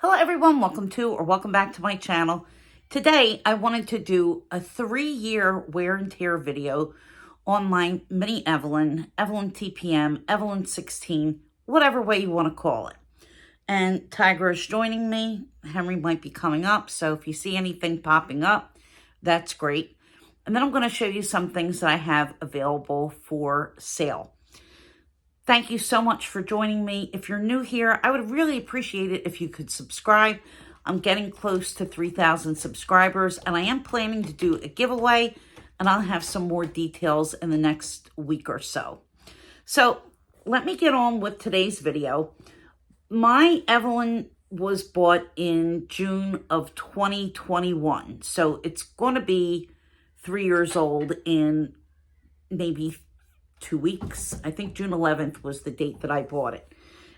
Hello everyone, welcome back to my channel. Today I wanted to do a 3-year wear and tear video on my mini Evelyne TPM, Evelyne 16, whatever way you want to call it. And Tiger is joining me. Henry might be coming up, so if you see anything popping up, that's great. And then I'm going to show you some things that I have available for sale. Thank you so much for joining me. If you're new here, I would really appreciate it if you could subscribe. I'm getting close to 3,000 subscribers, and I am planning to do a giveaway, and I'll have some more details in the next week or so. So let me get on with today's video. My Evelyne was bought in June of 2021, so it's going to be 3 years old in maybe 2 weeks. I think June 11th was the date that I bought it.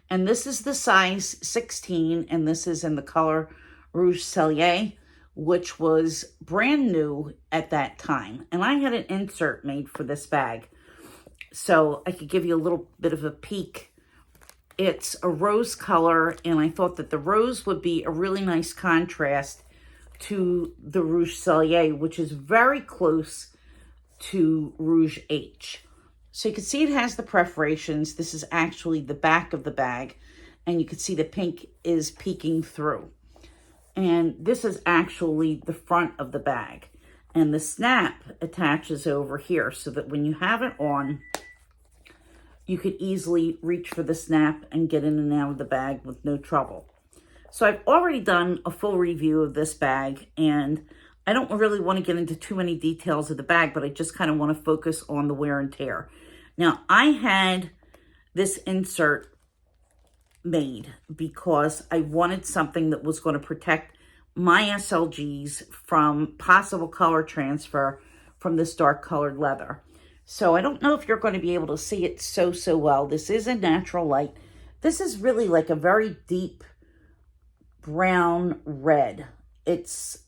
And this is the size 16, and this is in the color Roseau, which was brand new at that time. And I had an insert made for this bag, so I could give you a little bit of a peek. It's a rose color, and I thought that the rose would be a really nice contrast to the Roseau, which is very close to Rouge H. So you can see it has the perforations. This is actually the back of the bag, and you can see the pink is peeking through. And this is actually the front of the bag. And the snap attaches over here so that when you have it on, you could easily reach for the snap and get in and out of the bag with no trouble. So I've already done a full review of this bag, and I don't really want to get into too many details of the bag, but I just kind of want to focus on the wear and tear. Now, I had this insert made because I wanted something that was going to protect my SLGs from possible color transfer from this dark colored leather. So I don't know if you're going to be able to see it so well. This is a natural light. This is really like a very deep brown red. It's,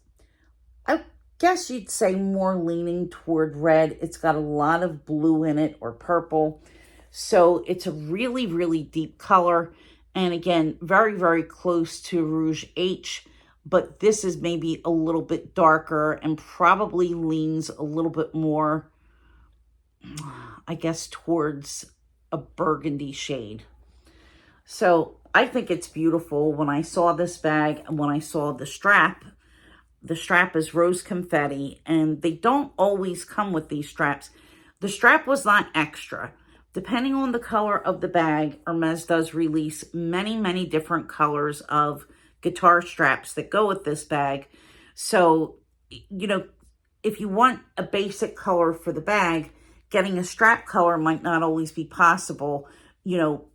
I guess you'd say, more leaning toward red. It's got a lot of blue in it, or purple. So it's a really deep color. And again, very close to Rouge H, but this is maybe a little bit darker and probably leans a little bit more, I guess, towards a burgundy shade. So I think it's beautiful. When I saw this bag and when I saw the strap is rose confetti, and they don't always come with these straps. The strap was not extra. Depending on the color of the bag, Hermès does release many different colors of guitar straps that go with this bag. So, you know, if you want a basic color for the bag, getting a strap color might not always be possible, you know,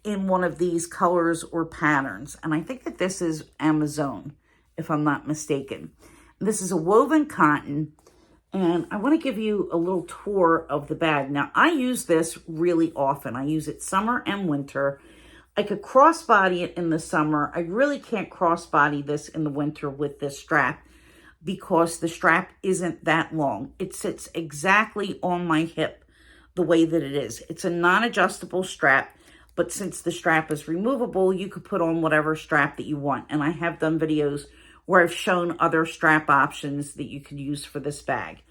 in one of these colors or patterns. And I think that this is Amazon, if I'm not mistaken. This is a woven cotton, and I want to give you a little tour of the bag. Now, I use this really often. I use it summer and winter. I could crossbody it in the summer. I really can't crossbody this in the winter with this strap because the strap isn't that long. It sits exactly on my hip the way that it is. It's a non-adjustable strap, but since the strap is removable, you could put on whatever strap that you want. And I have done videos where I've shown other strap options that you could use for this bag.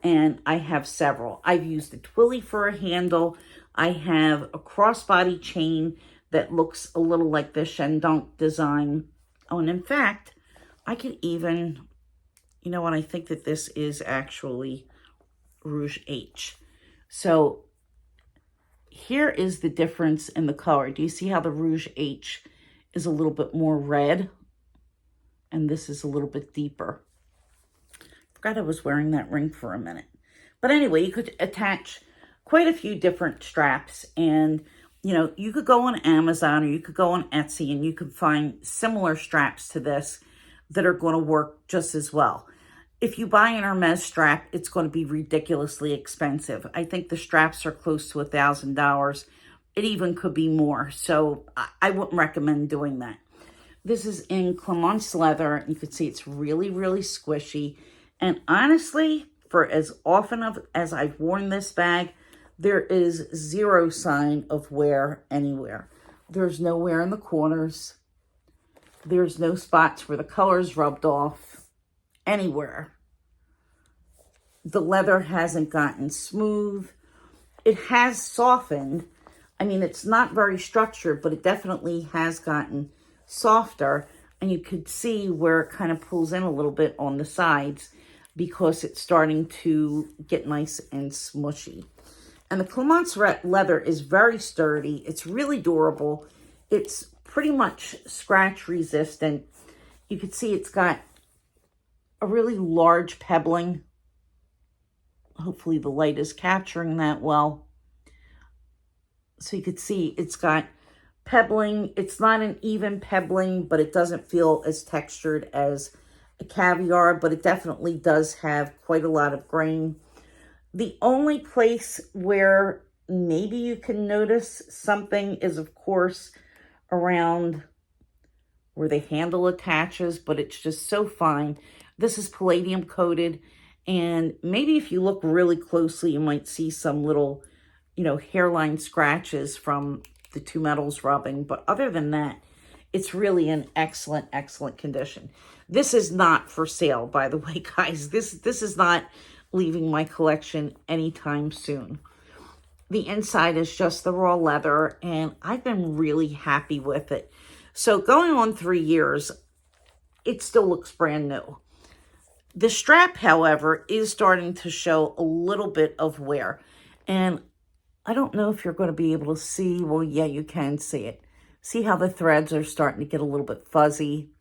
And I have several. I've used a twilly for a handle. I have a crossbody chain that looks a little like the Shandong design. Oh, and in fact, I could even, you know what, I think that this is actually Rouge H. So here is the difference in the color. Do you see how the Rouge H is a little bit more red? And this is a little bit deeper. Forgot I was wearing that ring for a minute. But anyway, you could attach quite a few different straps. And, you know, you could go on Amazon or you could go on Etsy and you could find similar straps to this that are going to work just as well. If you buy an Hermès strap, it's going to be ridiculously expensive. I think the straps are close to $1,000. It even could be more. So I wouldn't recommend doing that. This is in Clemence leather. You can see it's really squishy. And honestly, for as often as I've worn this bag, there is zero sign of wear anywhere. There's no wear in the corners. There's no spots where the color's rubbed off anywhere. The leather hasn't gotten smooth. It has softened. I mean, it's not very structured, but it definitely has gotten softer. And you could see where it kind of pulls in a little bit on the sides because it's starting to get nice and smushy. And the Clemence leather is very sturdy. It's really durable. It's pretty much scratch resistant. You can see it's got a really large pebbling. Hopefully the light is capturing that well. So you could see it's got pebbling. It's not an even pebbling, but it doesn't feel as textured as a caviar, but it definitely does have quite a lot of grain. The only place where maybe you can notice something is, of course, around where the handle attaches, but it's just so fine. This is palladium coated, and maybe if you look really closely, you might see some little, you know, hairline scratches from the two metals rubbing. But other than that, it's really in excellent, excellent condition. This is not for sale, by the way, guys. This is not leaving my collection anytime soon. The inside is just the raw leather, and I've been really happy with it. So going on 3 years, it still looks brand new. The strap, however, is starting to show a little bit of wear. And I don't know if you're going to be able to see. Well, yeah, you can see it. See how the threads are starting to get a little bit fuzzy,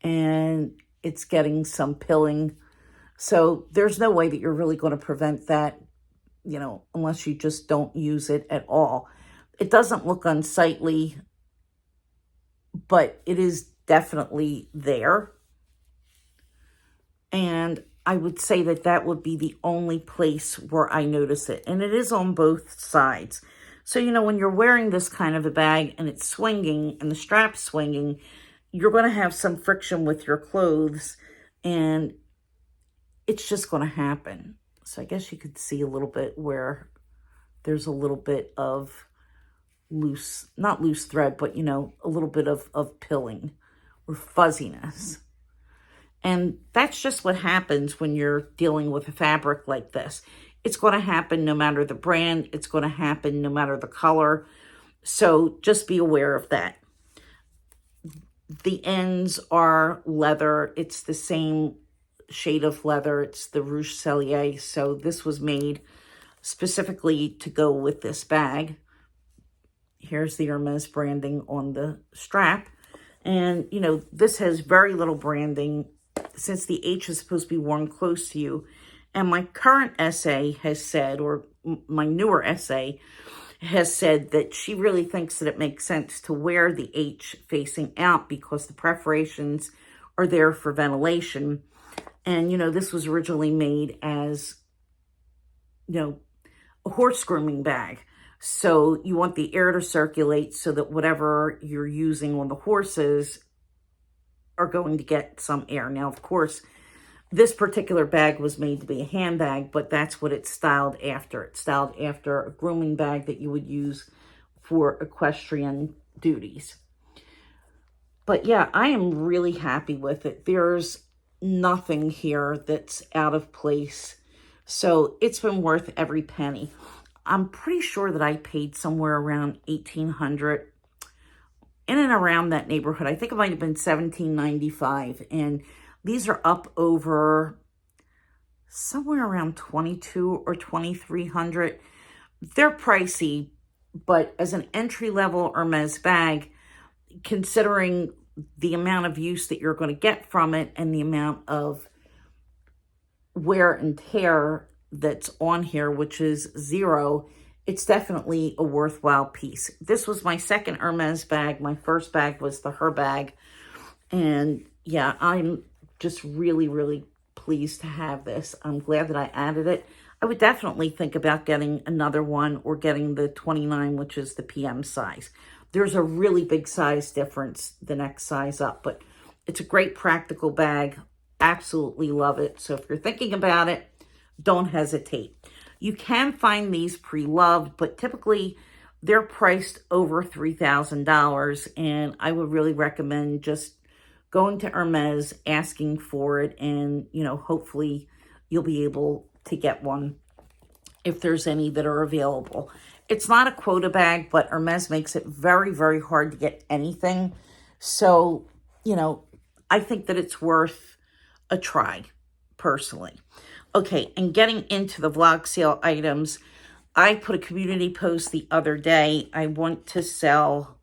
and it's getting some pilling. So there's no way that you're really going to prevent that, you know, unless you just don't use it at all. It doesn't look unsightly, but it is definitely there. And I would say that that would be the only place where I notice it. And it is on both sides. So, you know, when you're wearing this kind of a bag and it's swinging and the strap's swinging, you're going to have some friction with your clothes, and it's just going to happen. So I guess you could see a little bit where there's a little bit of loose, not loose thread, but, you know, a little bit of pilling or fuzziness. And that's just what happens when you're dealing with a fabric like this. It's going to happen no matter the brand. It's going to happen no matter the color. So just be aware of that. The ends are leather. It's the same shade of leather. It's the Rouge Cellier. So this was made specifically to go with this bag. Here's the Hermès branding on the strap. And, you know, this has very little branding since the H is supposed to be worn close to you. And my current essay has said, or my newer essay has said, that she really thinks that it makes sense to wear the H facing out because the perforations are there for ventilation. And, you know, this was originally made as, you know, a horse grooming bag. So you want the air to circulate so that whatever you're using on the horses are going to get some air. Now, of course, this particular bag was made to be a handbag, but that's what it's styled after. It's styled after a grooming bag that you would use for equestrian duties. But yeah, I am really happy with it. There's nothing here that's out of place. So it's been worth every penny. I'm pretty sure that I paid somewhere around $1,800, in and around that neighborhood. I think it might have been $17.95, and these are up over somewhere around $2,200 or $2,300. They're pricey, but as an entry-level Hermès bag, considering the amount of use that you're going to get from it and the amount of wear and tear that's on here, which is 0, it's definitely a worthwhile piece. This was my second Hermès bag. My first bag was the Her bag. And yeah, I'm just really, really pleased to have this. I'm glad that I added it. I would definitely think about getting another one or getting the 29, which is the PM size. There's a really big size difference the next size up, but it's a great practical bag. Absolutely love it. So if you're thinking about it, don't hesitate. You can find these pre-loved, but typically they're priced over $3,000, and I would really recommend just going to Hermès, asking for it, and, you know, hopefully you'll be able to get one if there's any that are available. It's not a quota bag, but Hermès makes it very, very hard to get anything. So, you know, I think that it's worth a try, personally. Okay, and getting into the vlog sale items, I put a community post the other day. I want to sell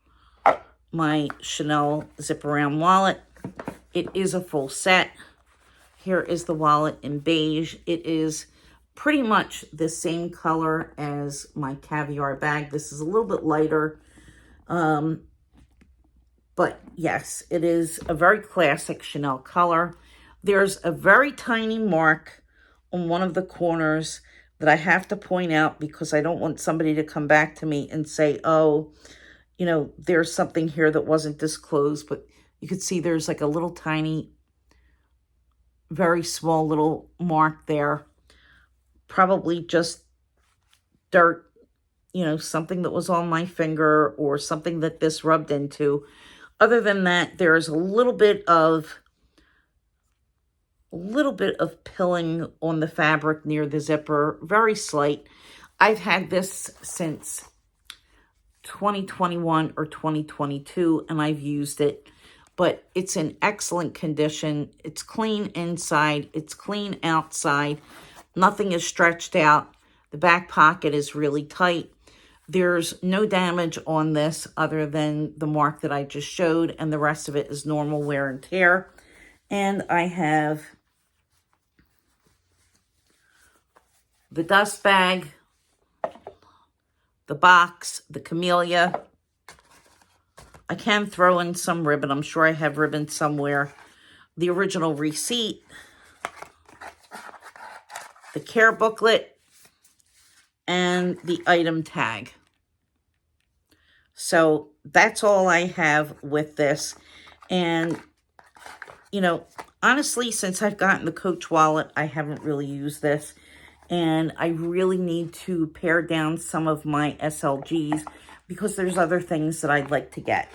my Chanel zip around wallet. It is a full set. Here is the wallet in beige. It is pretty much the same color as my caviar bag. This is a little bit lighter. But yes, it is a very classic Chanel color. There's a very tiny mark on one of the corners that I have to point out because I don't want somebody to come back to me and say, oh, you know, there's something here that wasn't disclosed. But you can see there's like a little tiny, very small little mark there. Probably just dirt, you know, something that was on my finger or something that this rubbed into. Other than that, there's a little bit of pilling on the fabric near the zipper, very slight. I've had this since 2021 or 2022, and I've used it, but it's in excellent condition. It's clean inside, it's clean outside. Nothing is stretched out. The back pocket is really tight. There's no damage on this other than the mark that I just showed, and the rest of it is normal wear and tear. And I have the dust bag, the box, the camellia. I can throw in some ribbon. I'm sure I have ribbon somewhere. The original receipt, the care booklet, and the item tag. So that's all I have with this. And, you know, honestly, since I've gotten the Coach wallet, I haven't really used this. And I really need to pare down some of my SLGs because there's other things that I'd like to get.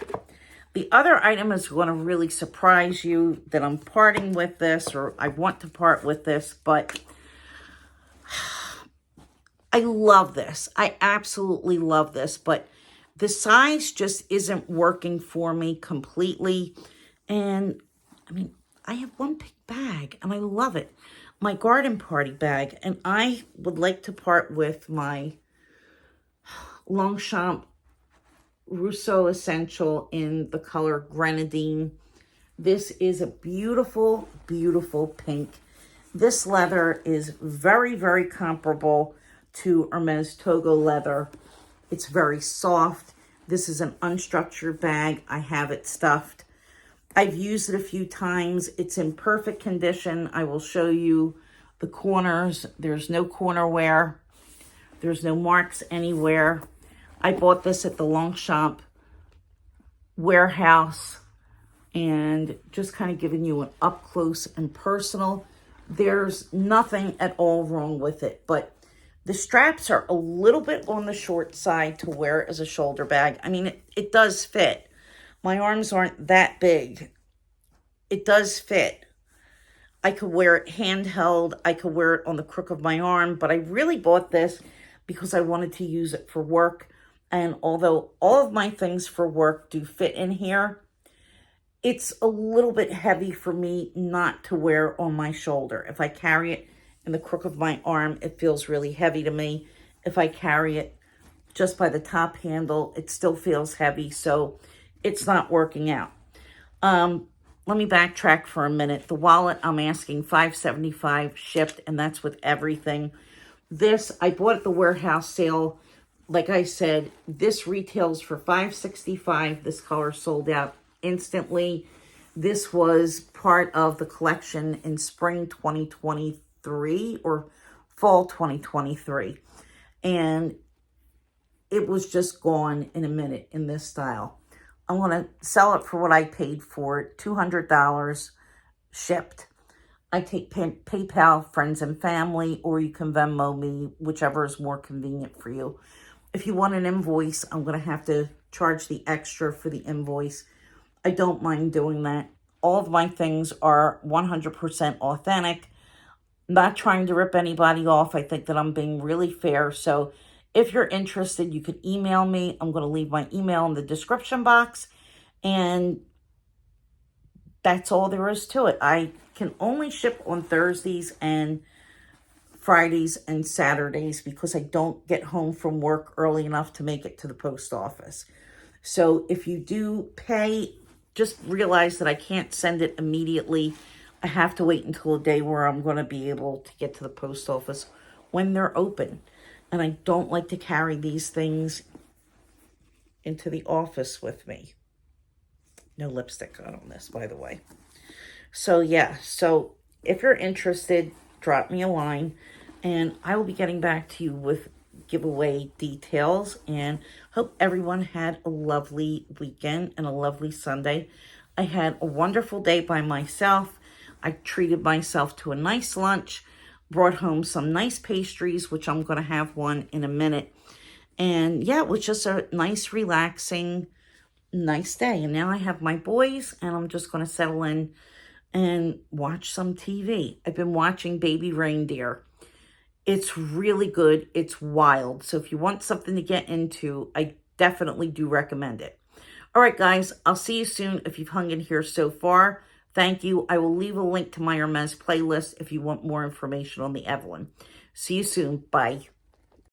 The other item is going to really surprise you that I'm parting with this, or I want to part with this, but I love this. I absolutely love this, but the size just isn't working for me completely. And I mean, I have one big bag and I love it. My garden party bag, and I would like to part with my Longchamp Roseau Essential in the color Grenadine. This is a beautiful, beautiful pink. This leather is very, very comparable to Hermès Togo leather. It's very soft. This is an unstructured bag. I have it stuffed. I've used it a few times. It's in perfect condition. I will show you the corners. There's no corner wear. There's no marks anywhere. I bought this at the Longchamp warehouse, and just kind of giving you an up close and personal. There's nothing at all wrong with it, but the straps are a little bit on the short side to wear as a shoulder bag. I mean, it does fit. My arms aren't that big. It does fit. I could wear it handheld. I could wear it on the crook of my arm, but I really bought this because I wanted to use it for work. And although all of my things for work do fit in here, it's a little bit heavy for me not to wear on my shoulder. If I carry it in the crook of my arm, it feels really heavy to me. If I carry it just by the top handle, it still feels heavy, so it's not working out. Let me backtrack for a minute. The wallet, I'm asking $5.75 shipped, and that's with everything. This, I bought at the warehouse sale. Like I said, this retails for $5.65. This color sold out instantly. This was part of the collection in spring 2023 or fall 2023. And it was just gone in a minute in this style. I want to sell it for what I paid for it, $200 shipped. I take PayPal, friends and family, or you can Venmo me, whichever is more convenient for you. If you want an invoice, I'm going to have to charge the extra for the invoice. I don't mind doing that. All of my things are 100% authentic. Not trying to rip anybody off. I think that I'm being really fair. So if you're interested, you can email me. I'm going to leave my email in the description box. And that's all there is to it. I can only ship on Thursdays and Fridays and Saturdays because I don't get home from work early enough to make it to the post office. So if you do pay, just realize that I can't send it immediately. I have to wait until a day where I'm going to be able to get to the post office when they're open. And I don't like to carry these things into the office with me. No lipstick on this, by the way. So yeah, so if you're interested, drop me a line and I will be getting back to you with giveaway details. And hope everyone had a lovely weekend and a lovely Sunday. I had a wonderful day by myself. I treated myself to a nice lunch, brought home some nice pastries, which I'm going to have one in a minute. And yeah, it was just a nice, relaxing, nice day. And now I have my boys and I'm just going to settle in and watch some TV. I've been watching Baby Reindeer. It's really good. It's wild. So if you want something to get into, I definitely do recommend it. All right, guys, I'll see you soon if you've hung in here so far. Thank you. I will leave a link to my Hermès playlist if you want more information on the Evelyne. See you soon. Bye.